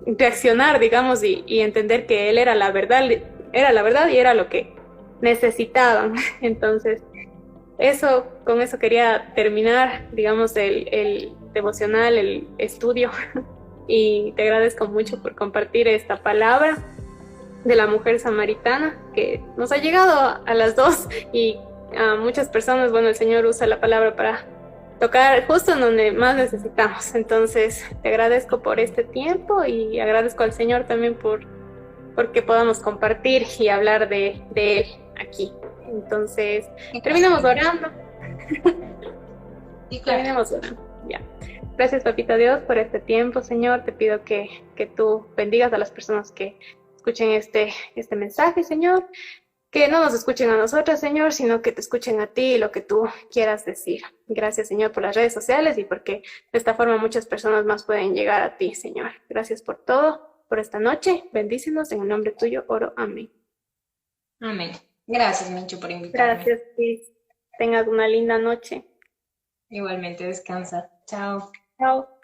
reaccionar, digamos, y entender que Él era la verdad y era lo que necesitaban. Entonces, con eso quería terminar, digamos, el devocional, el estudio. Y te agradezco mucho por compartir esta palabra de la mujer samaritana que nos ha llegado a las dos y a muchas personas. Bueno, el Señor usa la palabra tocar justo en donde más necesitamos. Entonces, te agradezco por este tiempo y agradezco al Señor también porque podamos compartir y hablar de Él aquí. Entonces, terminamos orando. Sí, claro. Terminemos orando. Ya. Gracias, Papito Dios, por este tiempo, Señor. Te pido que tú bendigas a las personas que escuchen este mensaje, Señor. Que no nos escuchen a nosotros, Señor, sino que te escuchen a ti y lo que tú quieras decir. Gracias, Señor, por las redes sociales y porque de esta forma muchas personas más pueden llegar a ti, Señor. Gracias por todo, por esta noche. Bendícenos en el nombre tuyo, oro. Amén. Amén. Gracias, Mincho, por invitarme. Gracias, Cris. Tengas una linda noche. Igualmente, descansa. Chao. Chao.